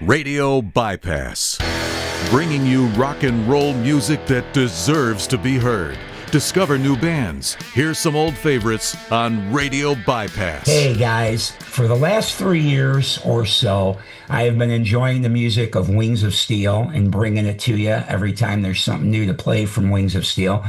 Radio Bypass, bringing you rock and roll music that deserves to be heard. Discover new bands. Here's some old favorites on Radio Bypass. Hey guys, for the last 3 years or so, I have been enjoying the music of Wings of Steel and bringing it to you every time there's something new to play from Wings of Steel.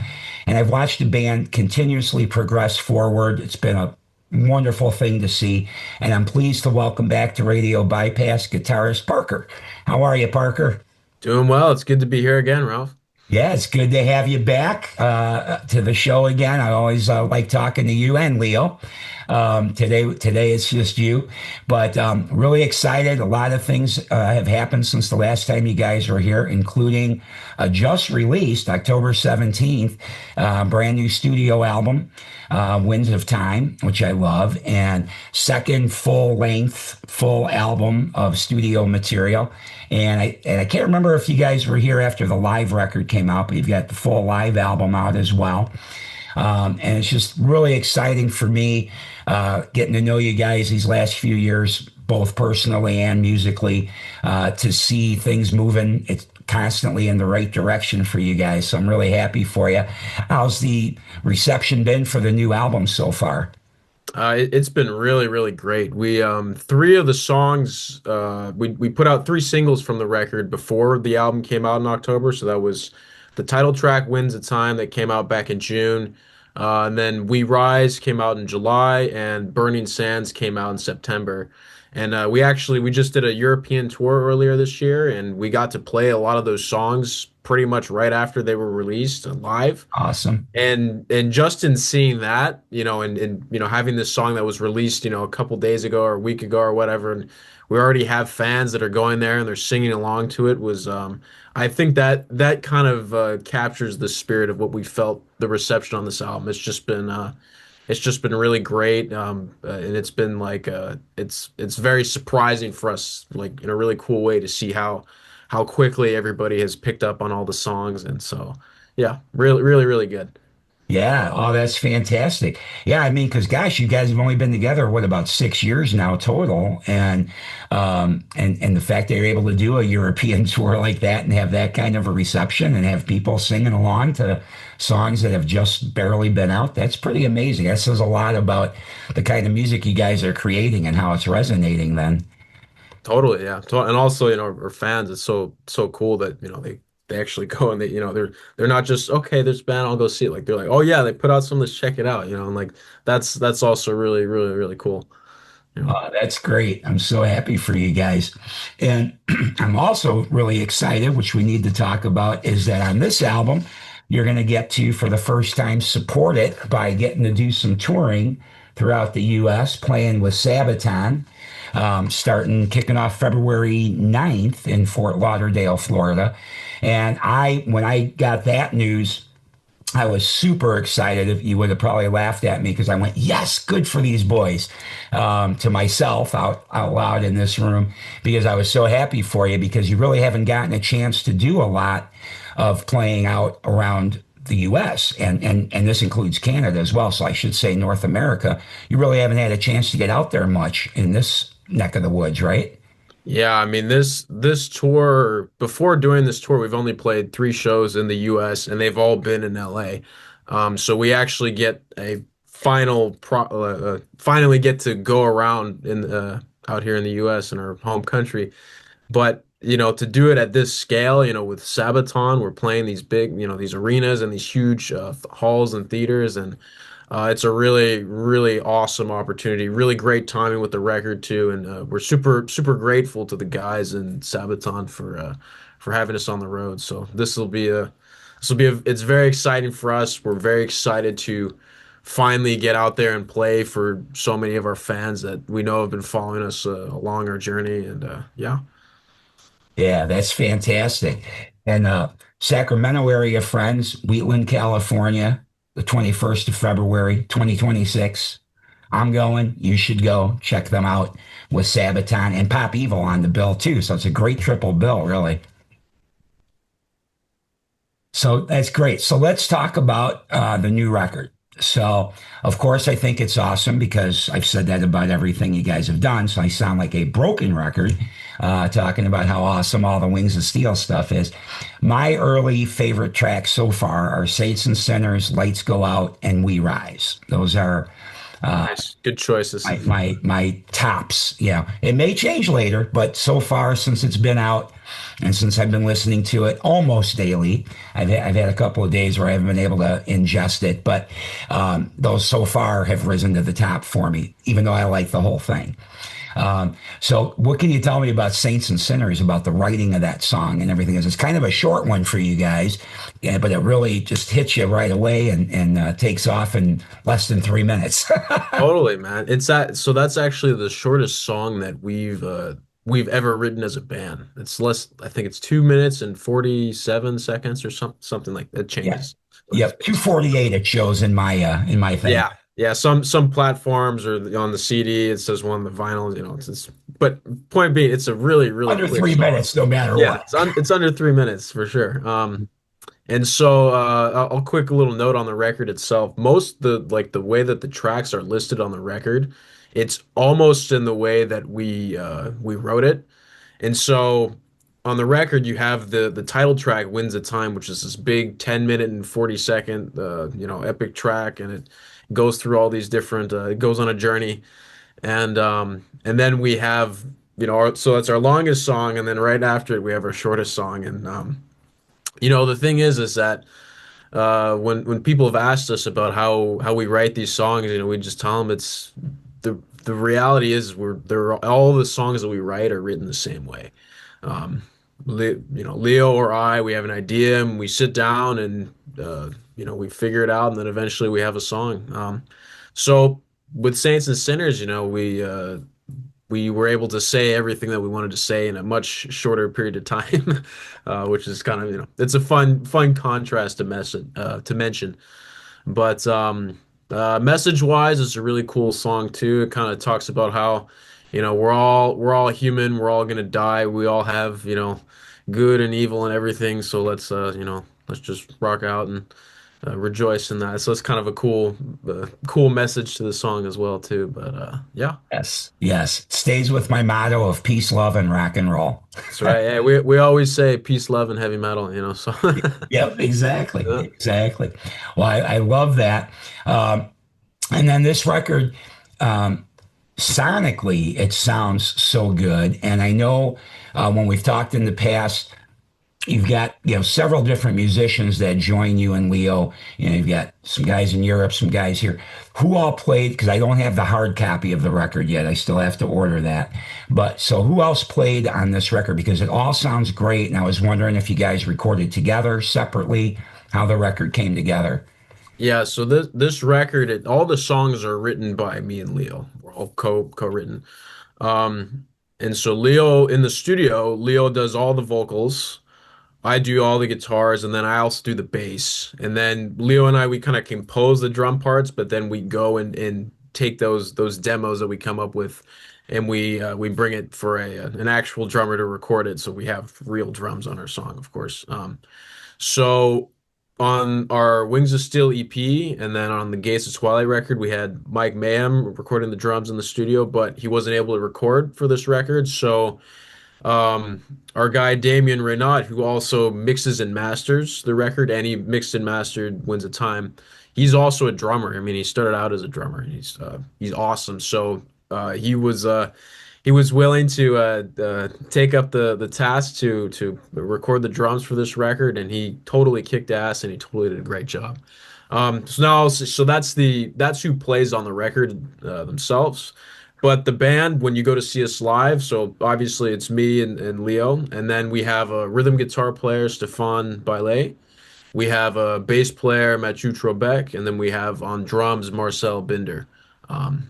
And I've watched the band continuously progress forward. It's been a wonderful thing to see. And I'm pleased to welcome back to Radio Bypass guitarist Parker. How are you, Parker? Doing well. It's good to be here again, Ralph. Yeah, it's good to have you back to the show again. I always like talking to you and Leo. Today it's just you, but really excited. A lot of things have happened since the last time you guys were here, including a just released October 17th brand new studio album, Winds of Time, which I love, and second full album of studio material. And I can't remember if you guys were here after the live record came out, but you've got the full live album out as well. And it's just really exciting for me getting to know you guys these last few years, both personally and musically, to see things moving constantly in the right direction for you guys. So I'm really happy for you. How's the reception been for the new album so far? It's been really, really great. We three of the songs we put out three singles from the record before the album came out in October. So that was the title track, Winds of Time, that came out back in June. And then We Rise came out in July, and Burning Sands came out in September. And we just did a European tour earlier this year, and we got to play a lot of those songs pretty much right after they were released live. Awesome. And just in seeing that, and having this song that was released, a couple days ago or a week ago or whatever, and we already have fans that are going there and they're singing along to it was I think that kind of captures the spirit of what we felt the reception on this album. It's just been really great, and it's been like it's very surprising for us, like in a really cool way, to see how quickly everybody has picked up on all the songs, and so yeah, really, really, really good. Yeah, oh, that's fantastic. Yeah, I mean, because gosh, you guys have only been together what about 6 years now total, and the fact that you're able to do a European tour like that and have that kind of a reception and have people singing along to songs that have just barely been out, that's pretty amazing. That says a lot about the kind of music you guys are creating and how it's resonating then. Totally, yeah. And also, our fans, it's so cool that they actually go and they're not just, okay, there's a band, I'll go see it. Like they're like, oh yeah, they put out some, let's check it out, and like that's also really, really, really cool. That's great. I'm so happy for you guys. And I'm also really excited, which we need to talk about, is that on this album, you're going to get to, for the first time, support it by getting to do some touring throughout the U.S., playing with Sabaton, kicking off February 9th in Fort Lauderdale, Florida. And when I got that news, I was super excited. You would have probably laughed at me because I went, yes, good for these boys, to myself out loud in this room, because I was so happy for you, because you really haven't gotten a chance to do a lot of playing out around the U.S. and this includes Canada as well. So I should say North America. You really haven't had a chance to get out there much in this neck of the woods, right? Yeah, I mean this tour, before doing this tour, we've only played three shows in the US and they've all been in LA. So we actually get a finally get to go around out here in the US in our home country. But to do it at this scale, with Sabaton, we're playing these big, these arenas and these huge halls and theaters, and it's a really, really awesome opportunity. Really great timing with the record too, and we're super, super grateful to the guys in Sabaton for having us on the road. So it's very exciting for us. We're very excited to finally get out there and play for so many of our fans that we know have been following us along our journey, and yeah. Yeah, that's fantastic. And Sacramento area friends, Wheatland, California, the 21st of February, 2026. I'm going. You should go. Check them out with Sabaton and Pop Evil on the bill, too. So it's a great triple bill, really. So that's great. So let's talk about the new record. So, of course, I think it's awesome because I've said that about everything you guys have done. So I sound like a broken record, talking about how awesome all the Wings of Steel stuff is. My early favorite tracks so far are Saints and Sinners, Lights Go Out, and We Rise. Those are Nice, good choices. my tops. Yeah, it may change later, but so far since it's been out and since I've been listening to it almost daily, I've had a couple of days where I haven't been able to ingest it, but those so far have risen to the top for me, even though I like the whole thing. So, what can you tell me about Saints and Sinners, about the writing of that song and everything? It's kind of a short one for you guys, yeah, but it really just hits you right away and takes off in less than 3 minutes. Totally, man. It's that. So that's actually the shortest song that we've ever written as a band. It's less. I think it's 2 minutes and 47 seconds or something like that. It Yeah. changes. But Yep. 248 it shows in my thing. yeah, yeah. Some platforms or on the CD it says one of the vinyls. But point being, it's a really Under quick three song. minutes, no matter Yeah, what. it's under 3 minutes for sure. And so I'll quick a little note on the record itself. Most the way that the tracks are listed on the record, it's almost in the way that we wrote it. And so on the record, you have the title track "Winds of Time," which is this big 10 minute and 40 second epic track, and it goes through all these different. It goes on a journey, and then we have so that's our longest song, and then right after it we have our shortest song, and the thing is that when people have asked us about how we write these songs, we just tell them it's the reality is they're all the songs that we write are written the same way. Um, Leo or I, we have an idea and we sit down and we figure it out, and then eventually we have a song. So with Saints and Sinners, we were able to say everything that we wanted to say in a much shorter period of time, which is kind of, it's a fun contrast to mention. But message wise, it's a really cool song too. It kind of talks about how, we're all human, we're all gonna die, we all have, good and evil and everything. So let's just rock out and rejoice in that. So it's kind of a cool message to the song as well too. But yeah. Yes. Yes. It stays with my motto of peace, love, and rock and roll. That's right. Yeah, we always say peace, love, and heavy metal, so Yep, exactly. yeah. Exactly. Well, I love that. Um, and then this record, um, sonically, it sounds so good. And I know when we've talked in the past, you've got several different musicians that join you and Leo. You've got some guys in Europe, some guys here. Who all played? Because I don't have the hard copy of the record yet. I still have to order that. But so who else played on this record? Because it all sounds great, and I was wondering if you guys recorded together, separately, how the record came together. Yeah, so this record, all the songs are written by me and Leo. We're all co-written. And so Leo in the studio, Leo does all the vocals. I do all the guitars, and then I also do the bass. And then Leo and I, we kind of compose the drum parts, but then we go and take those demos that we come up with, and we bring it for an actual drummer to record it. So we have real drums on our song, of course. So on our Wings of Steel EP, and then on the Gates of Twilight record, we had Mike Mayhem recording the drums in the studio, but he wasn't able to record for this record. So our guy Damien Renaud, who also mixes and masters the record, and he mixed and mastered Winds of Time. He's also a drummer. I mean, he started out as a drummer. And he's awesome. So he was willing to take up the task to record the drums for this record, and he totally kicked ass, and he totally did a great job. So that's who plays on the record themselves. But the band, when you go to see us live, so obviously it's me and Leo, and then we have a rhythm guitar player, Stefan Bailey. We have a bass player, Mathieu Trobeck, and then we have on drums, Marcel Binder.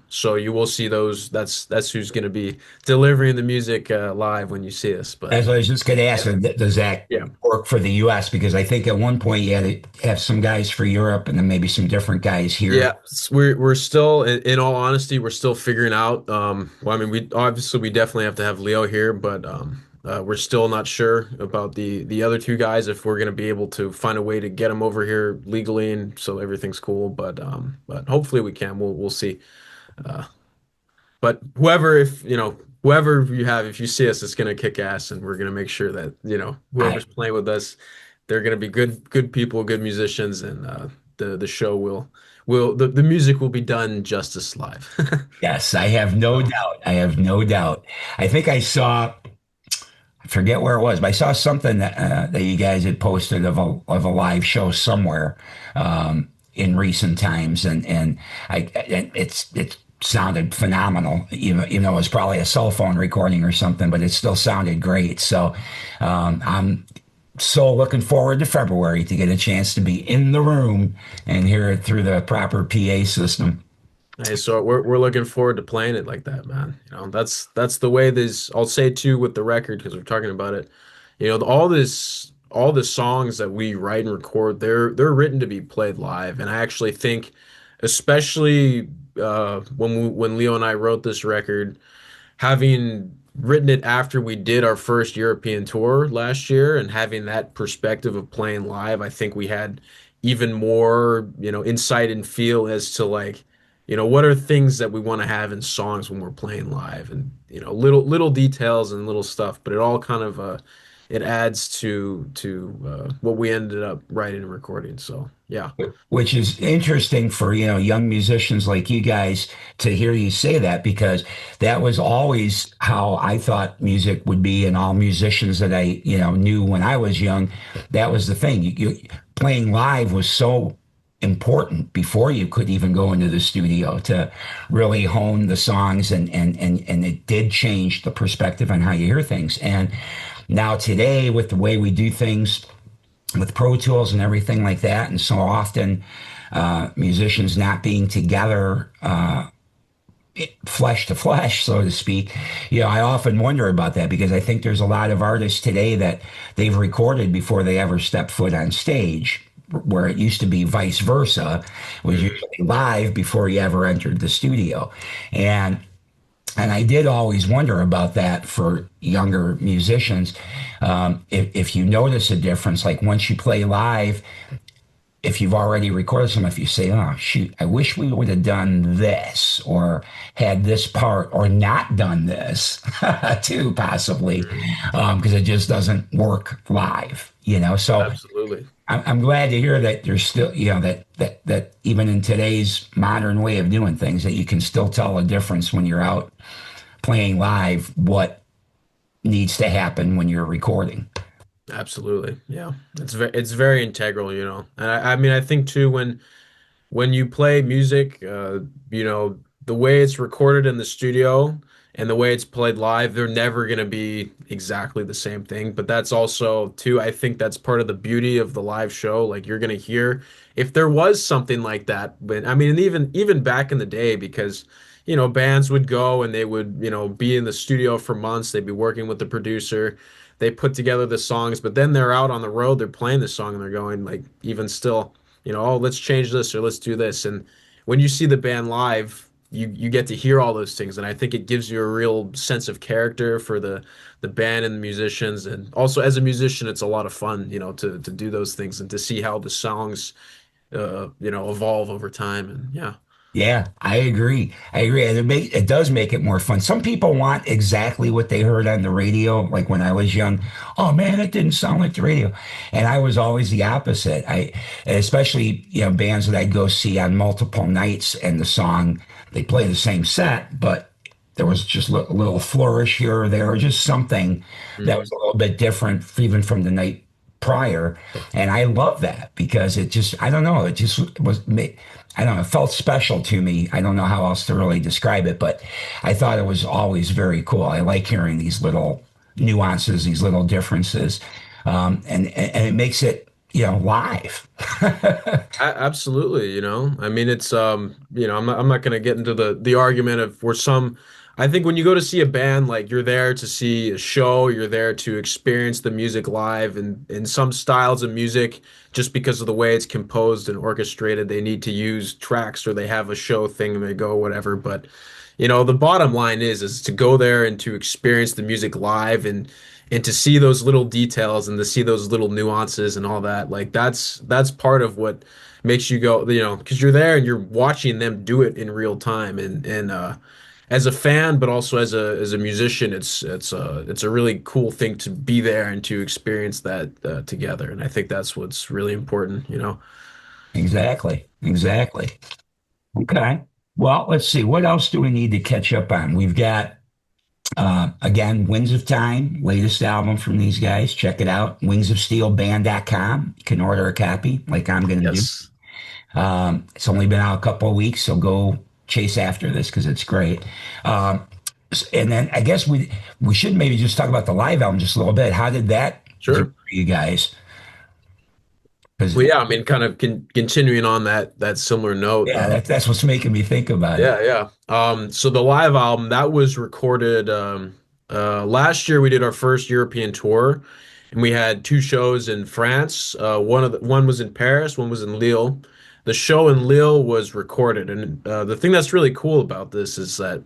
So you will see those. That's who's going to be delivering the music live when you see us. But As I was just going to ask, yeah, does that yeah. work for the U.S.? Because I think at one point you had to have some guys for Europe and then maybe some different guys here. Yeah, we're still, in all honesty, we're still figuring out. Well, I mean, we definitely have to have Leo here, but We're still not sure about the other two guys if we're gonna be able to find a way to get them over here legally and so everything's cool. But hopefully we can. We'll see. Uh, but whoever, if you know, whoever you have, if you see us, it's gonna kick ass, and we're gonna make sure that I whoever's playing with us, they're gonna be good people, good musicians, and the show will the music will be done justice live. Yes, I have no So, doubt. I have no doubt. I think I saw, I forget where it was, but I saw something that you guys had posted of a live show somewhere in recent times, and it sounded phenomenal. Even though it was probably a cell phone recording or something, but it still sounded great. So I'm so looking forward to February to get a chance to be in the room and hear it through the proper PA system. hey, so we're looking forward to playing it like that, man. That's the way this. I'll say too with the record because we're talking about it. All the songs that we write and record, they're written to be played live, and I actually think, especially when Leo and I wrote this record, having written it after we did our first European tour last year and having that perspective of playing live, I think we had even more, insight and feel as to like, what are things that we want to have in songs when we're playing live and, little details and little stuff, but it all kind of it adds to what we ended up writing and recording. So, yeah. Which is interesting for, young musicians like you guys to hear you say that, because that was always how I thought music would be, and all musicians that I, knew when I was young, that was the thing. Playing live was so important before you could even go into the studio to really hone the songs, and it did change the perspective on how you hear things. And now today, with the way we do things with Pro Tools and everything like that, and so often musicians not being together flesh to flesh, so to speak. I often wonder about that, because I think there's a lot of artists today that they've recorded before they ever step foot on stage, where it used to be vice versa. It was Mhm. usually live before you ever entered the studio. And I did always wonder about that for younger musicians. If you notice a difference, like once you play live, if you've already recorded some, if you say, oh, shoot, I wish we would have done this, or had this part, or not done this too, possibly, Mhm. because it just doesn't work live, So Absolutely. I'm glad to hear that there's still, that even in today's modern way of doing things, that you can still tell a difference when you're out playing live, what needs to happen when you're recording. Absolutely. Yeah. It's very integral, And I mean I think too when you play music, the way it's recorded in the studio and the way it's played live, they're never going to be exactly the same thing. But that's also, too, I think that's part of the beauty of the live show. Like you're going to hear if there was something like that. But I mean, and even back in the day, because, bands would go and they would, be in the studio for months. They'd be working with the producer. They put together the songs, but then they're out on the road, they're playing the song and they're going like, even still, oh, let's change this or let's do this. And when you see the band live, you get to hear all those things, and I think it gives you a real sense of character for the band and the musicians. And also as a musician, it's a lot of fun, to do those things and to see how the songs, evolve over time. And yeah. Yeah, I agree. I agree. And it does make it more fun. Some people want exactly what they heard on the radio, like when I was young. Oh man, it didn't sound like the radio. And I was always the opposite. Especially, bands that I'd go see on multiple nights, and the song, they play the same set, but there was just a little flourish here or there, or just something that was Mhm. a little bit different even from the night prior. And I love that, because it just, I don't know, it just I don't know, it felt special to me. I don't know how else to really describe it, but I thought it was always very cool. I like hearing these little nuances, these little differences. And it makes it, live. Absolutely, I mean it's I'm not gonna get into the argument of where some I think when you go to see a band, like you're there to see a show, you're there to experience the music live, and in some styles of music, just because of the way it's composed and orchestrated, they need to use tracks or they have a show thing and they go whatever. But the bottom line is to go there and to experience the music live and to see those little details and to see those little nuances and all that. Like that's part of what makes you go, because you're there and you're watching them do it in real time and as a fan, but also as a musician, it's a really cool thing to be there and to experience that together. And I think that's what's really important. Exactly. Exactly. Okay. Well, let's see. What else do we need to catch up on? We've got, again, Winds of Time, latest album from these guys. Check it out. wingsofsteelband.com. You can order a copy like I'm going to do. Yes. It's only been out a couple of weeks, so go chase after this because it's great. Um, and then I guess we should maybe just talk about the live album just a little bit. How did that do Sure. for you guys? Because Well, yeah, I mean, kind of continuing on that similar note. yeah, that's what's making me think about it. Yeah, yeah. So the live album that was recorded last year. We did our first European tour, and we had two shows in France. One was in Paris, one was in Lille. The show in Lille was recorded, and the thing that's really cool about this is that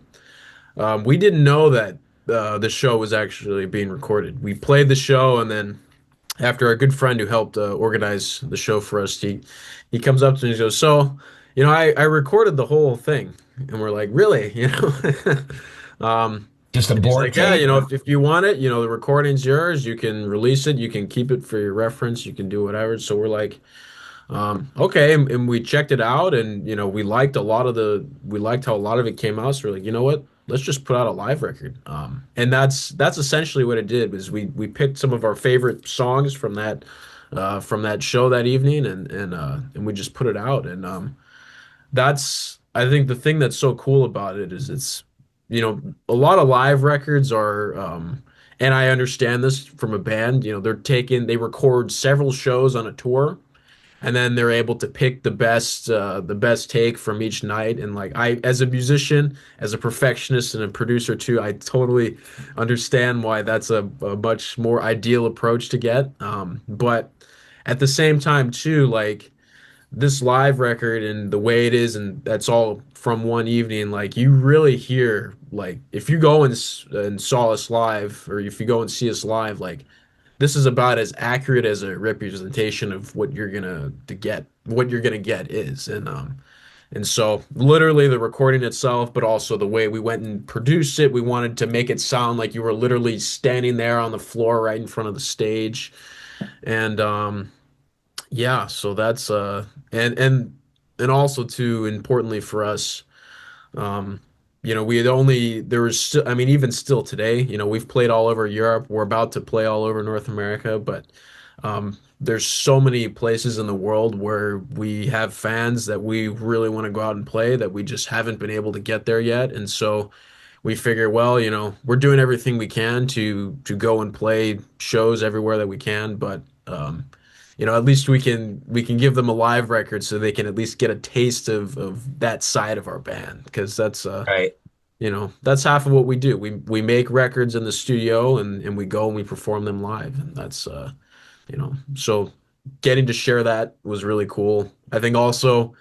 we didn't know that the show was actually being recorded. We played the show, and then after our good friend who helped organize the show for us, he comes up to me and he goes, "So, I recorded the whole thing," and we're like, "Really?" Just a And he's board like, "Yeah, tape. if you want it, the recording's yours. You can release it. You can keep it for your reference. You can do whatever." So we're like, okay, and we checked it out, and we liked how a lot of it came out. So we're like, you know what? Let's just put out a live record. And that's essentially what it did. Was we picked some of our favorite songs from that show that evening, and we just put it out. And that's I think the thing that's so cool about it is a lot of live records are. And I understand this from a band. They record several shows on a tour, and then they're able to pick the best take from each night. And like, I, as a musician, as a perfectionist and a producer too, I totally understand why that's a much more ideal approach to get. But at the same time too, like, this live record and the way it is, and that's all from one evening, like, you really hear, like, if you go and saw us live, or if you go and see us live, like, this is about as accurate as a representation of what you're gonna get is. And so literally the recording itself, but also the way we went and produced it, we wanted to make it sound like you were literally standing there on the floor right in front of the stage. And yeah, so that's and also too importantly for us, um, we had only there was still, I mean, even still today, we've played all over Europe. We're about to play all over North America, but there's so many places in the world where we have fans that we really want to go out and play that we just haven't been able to get there yet. And so we figure, well, we're doing everything we can to go and play shows everywhere that we can, but at least we can give them a live record so they can at least get a taste of that side of our band, because Right. that's half of what we do. We make records in the studio, and we go and we perform them live, and that's so getting to share that was really cool. I think also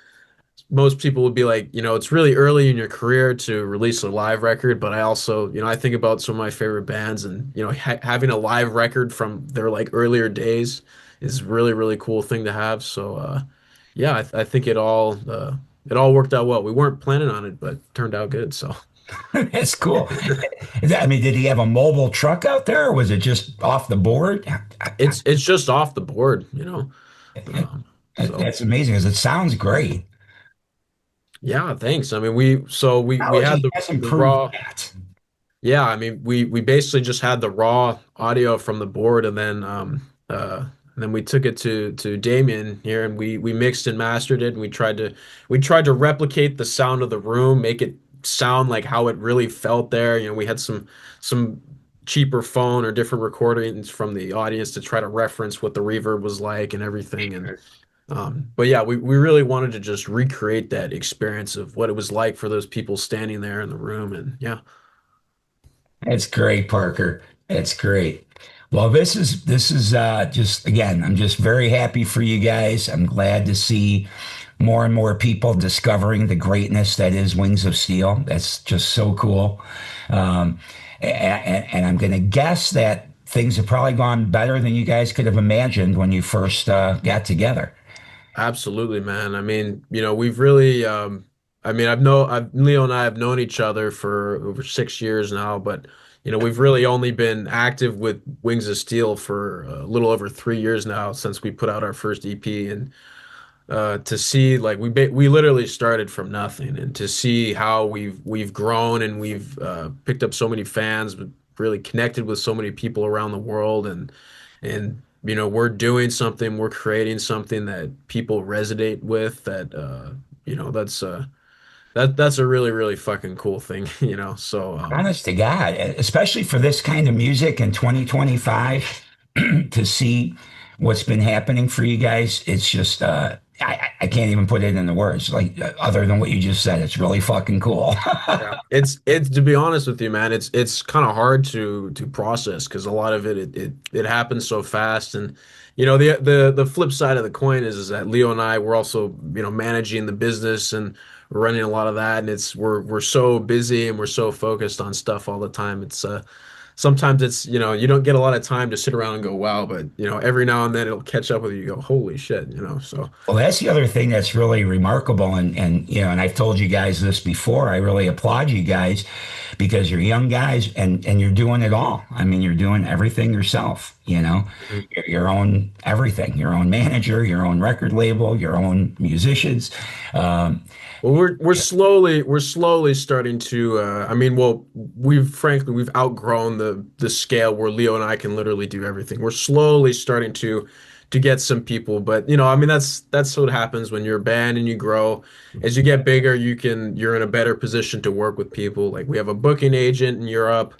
most people would be like, it's really early in your career to release a live record, but I also, I think about some of my favorite bands, and having a live record from their like earlier days is really, really cool thing to have. So yeah, I think it all worked out well. We weren't planning on it, but turned out good. So That's cool. I mean, did he have a mobile truck out there, or was it just off the board? it's just off the board. So That's amazing because it sounds great. yeah, thanks. I mean, we had Technology the has the improved raw. that. Yeah, I mean, we basically just had the raw audio from the board, and then we took it to Damien here, and we mixed and mastered it, and we tried to replicate the sound of the room, make it sound like how it really felt there. We had some cheaper phone or different recordings from the audience to try to reference what the reverb was like and everything. And but yeah, we really wanted to just recreate that experience of what it was like for those people standing there in the room, and yeah. That's great, Parker. That's great. Well, this is just again, I'm just very happy for you guys. I'm glad to see more and more people discovering the greatness that is Wings of Steel. That's just so cool. Um, and I'm going to guess that things have probably gone better than you guys could have imagined when you first got together. Absolutely, man. I mean, we've really, I mean, Leo and I have known each other for over 6 years now, but we've really only been active with Wings of Steel for a little over 3 years now since we put out our first EP. And to see like we literally started from nothing, and to see how we've grown and we've picked up so many fans, but really connected with so many people around the world, and we're doing something, we're creating something that people resonate with, that that's a really really fucking cool thing, so Honest to God, especially for this kind of music in 2025, to see what's been happening for you guys, it's just, I can't even put it into words, like, other than what you just said. It's really fucking cool. yeah, it's to be honest with you, man, it's kind of hard to process, because a lot of it happens so fast. And the flip side of the coin is that Leo and I, we're also managing the business, and we're running a lot of that, and we're so busy and we're so focused on stuff all the time. It's sometimes it's you don't get a lot of time to sit around and go wow, but every now and then it'll catch up with you. You go, holy shit, so. Well, that's the other thing that's really remarkable, and I've told you guys this before. I really applaud you guys because you're young guys, and you're doing it all. I mean, you're doing everything yourself. Your own everything, your own manager, your own record label, your own musicians. Um, Well, we're slowly starting to. I mean, well, we've outgrown the scale where Leo and I can literally do everything. We're slowly starting to get some people, but I mean, that's what happens when you're a band and you grow. As you get bigger, you're in a better position to work with people. Like, we have a booking agent in Europe.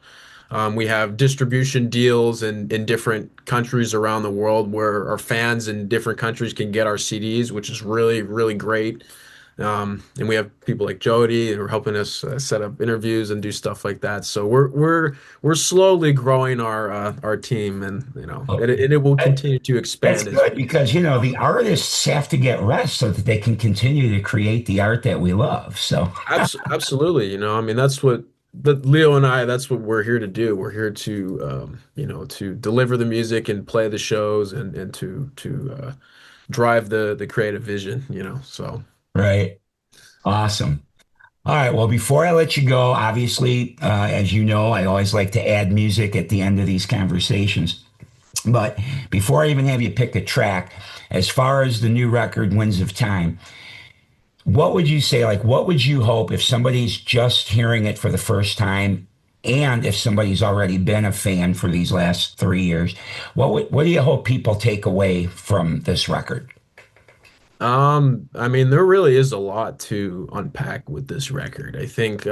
We have distribution deals in different countries around the world, where our fans in different countries can get our CDs, which is really, really great. And we have people like Jody who are helping us set up interviews and do stuff like that. So we're slowly growing our team, and it will continue to that's expand as good we. because the artists have to get rest so that they can continue to create the art that we love. So. Absolutely, I mean, Leo and I, that's what we're here to do. We're here to to deliver the music and play the shows, and to drive the creative vision, so. Right. Awesome. All right. Well, before I let you go, obviously, as you know, I always like to add music at the end of these conversations. But before I even have you pick a track, as far as the new record, Winds of Time, what would you say? Like, what would you hope if somebody's just hearing it for the first time, and if somebody's already been a fan for these last 3 years? What do you hope people take away from this record? I mean, there really is a lot to unpack with this record. I think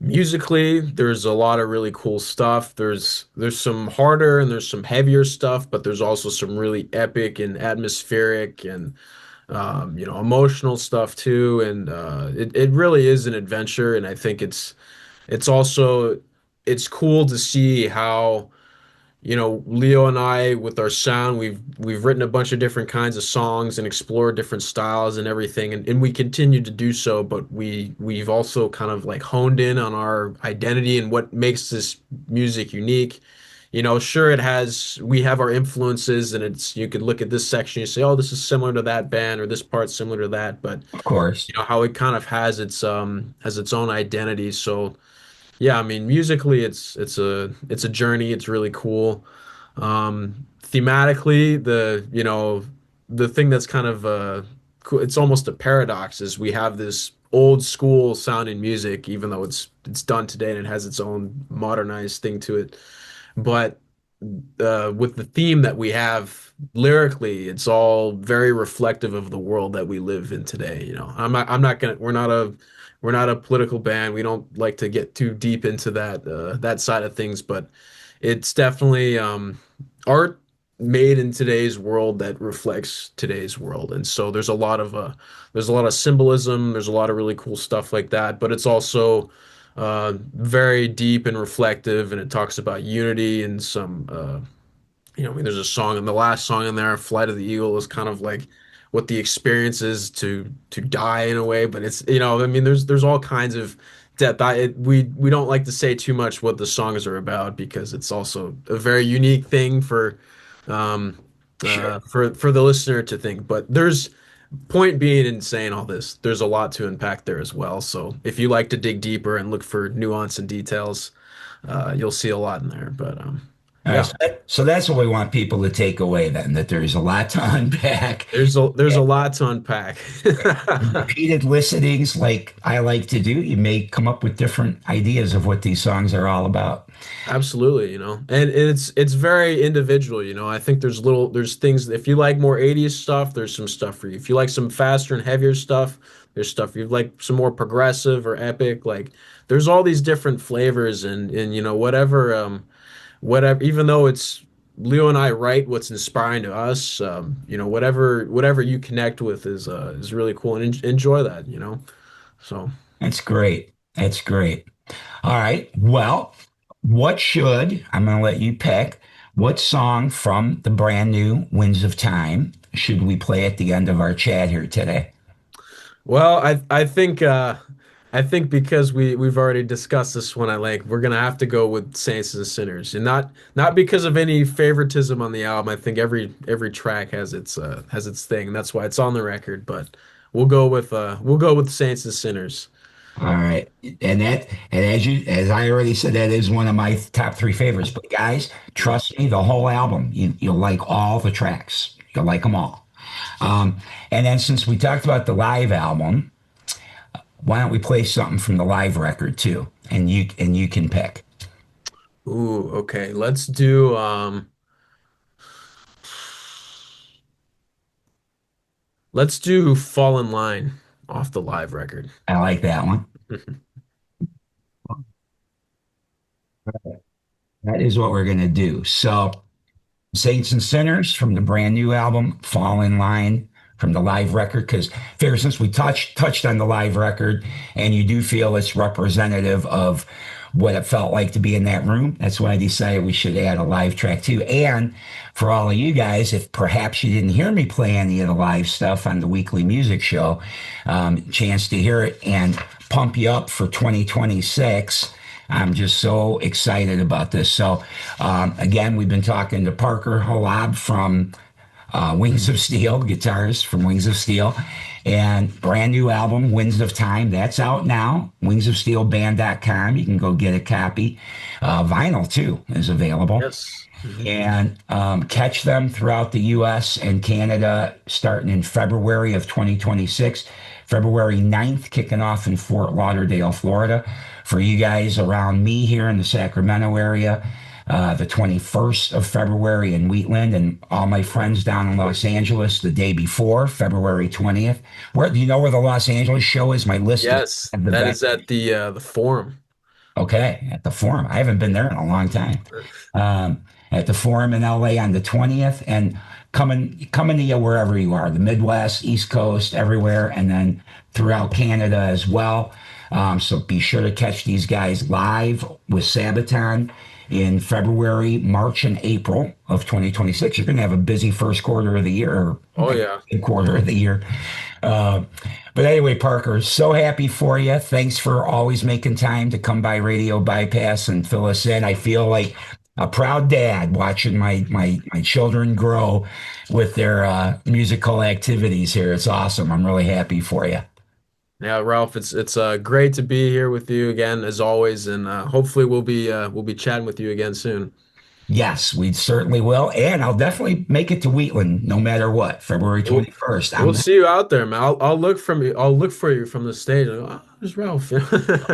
musically, there's a lot of really cool stuff. There's some harder and there's some heavier stuff, but there's also some really epic and atmospheric and emotional stuff too. And it really is an adventure. And I think it's also it's cool to see how. Leo and I, with our sound, we've written a bunch of different kinds of songs and explored different styles and everything, and we continue to do so, but we've also kind of like honed in on our identity and what makes this music unique. Sure, we have our influences, and you could look at this section, you say, oh, this is similar to that band, or this part's similar to that, but Of course. how it kind of has its own identity. So yeah, I mean, musically, it's a journey. It's really cool. Thematically, the thing that's kind of cool, it's almost a paradox, is we have this old school sounding music, even though it's done today and it has its own modernized thing to it. But with the theme that we have lyrically, it's all very reflective of the world that we live in today. I'm not gonna, we're not a political band. We don't like to get too deep into that side of things, but it's definitely art made in today's world that reflects today's world. And so there's a lot of symbolism, there's a lot of really cool stuff like that, but it's also very deep and reflective, and it talks about unity and some I mean, there's a song, and the last song in there, Flight of the Eagle, is kind of like what the experience is to die in a way. But it's, I mean, there's all kinds of depth. We don't like to say too much what the songs are about because it's also a very unique thing um, Sure. for the listener to think. But there's point being in saying all this, there's a lot to unpack there as well. So if you like to dig deeper and look for nuance and details, you'll see a lot in there. But All right, yeah, so that's what we want people to take away then, that there's a lot to unpack. there's a lot to unpack. Repeated listenings, like I like to do, you may come up with different ideas of what these songs are all about. Absolutely, and it's very individual, I think there's things if you like more 80s stuff, there's some stuff for you. If you like some faster and heavier stuff, there's stuff. If you like some more progressive or epic, like there's all these different flavors and whatever, even though it's Leo and I write what's inspiring to us, whatever you connect with is really cool and enjoy that. So. That's great. That's great. All right. Well, I'm going to let you pick, what song from the brand new Winds of Time should we play at the end of our chat here today? Well, I think because we've already discussed this one, we're gonna have to go with Saints and Sinners, and not because of any favoritism on the album. I think every track has its thing. That's why it's on the record. But we'll go with Saints and Sinners. All right. And as I already said, that is one of my top three favorites. But guys, trust me, the whole album, you'll like all the tracks. You'll like them all. And then since we talked about the live album, why don't we play something from the live record too? And you can pick. Ooh, okay. Let's do Fall in Line off the live record. I like that one. That is what we're gonna do. So Saints and Sinners from the brand new album, Fall in Line from the live record. Because fair, since we touched on the live record, and you do feel it's representative of what it felt like to be in that room, that's why I decided we should add a live track too. And for all of you guys, if perhaps you didn't hear me play any of the live stuff on the weekly music show, chance to hear it and pump you up for 2026. I'm just so excited about this. So, again, we've been talking to Parker Halub from Wings of Steel, guitarist from Wings of Steel, and brand new album, Winds of Time. That's out now, wingsofsteelband.com. You can go get a copy. Vinyl, too, is available. Yes. And catch them throughout the U.S. and Canada starting in February of 2026. February 9th, kicking off in Fort Lauderdale, Florida. For you guys around me here in the Sacramento area, the 21st of February in Wheatland, and all my friends down in Los Angeles the day before, February 20th. Where do you know where the Los Angeles show is? My list Yes, that is at the Forum. Okay, at the Forum. I haven't been there in a long time. At the Forum in LA on the 20th, and coming to you wherever you are, the Midwest, East Coast, everywhere, and then throughout Canada as well. So be sure to catch these guys live with Sabaton in February, March, and April of 2026. You're going to have a busy first quarter of the year. Oh yeah, quarter of the year. But anyway, Parker, so happy for you. Thanks for always making time to come by Radio Bypass and fill us in. I feel like a proud dad watching my children grow with their musical activities here. It's awesome. I'm really happy for you. Yeah, Ralph, it's great to be here with you again as always, and hopefully we'll be chatting with you again soon. Yes, we certainly will, and I'll definitely make it to Wheatland no matter what. February 21st. We'll see you out there, man. I'll look for you from the stage. Oh, there's Ralph.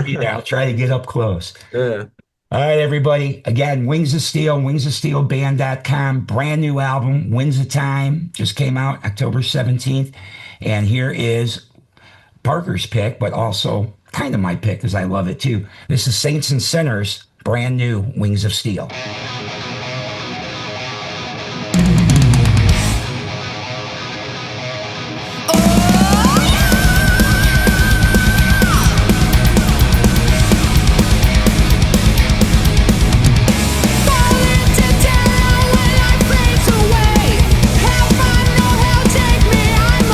Yeah, I'll try to get up close. Yeah. All right, everybody. Again, Wings of Steel, wingsofsteelband.com. Brand new album, Winds of Time, just came out October 17th. And here is Parker's pick, but also kind of my pick because I love it too. This is Saints and Sinners, brand new Wings of Steel. Take me, I'm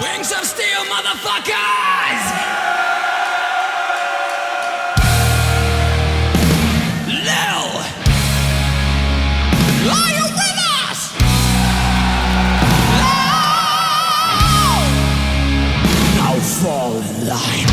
Wings of steel, motherfuckers! Lil! Are you with us? Lil! Now fall in line.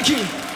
like it.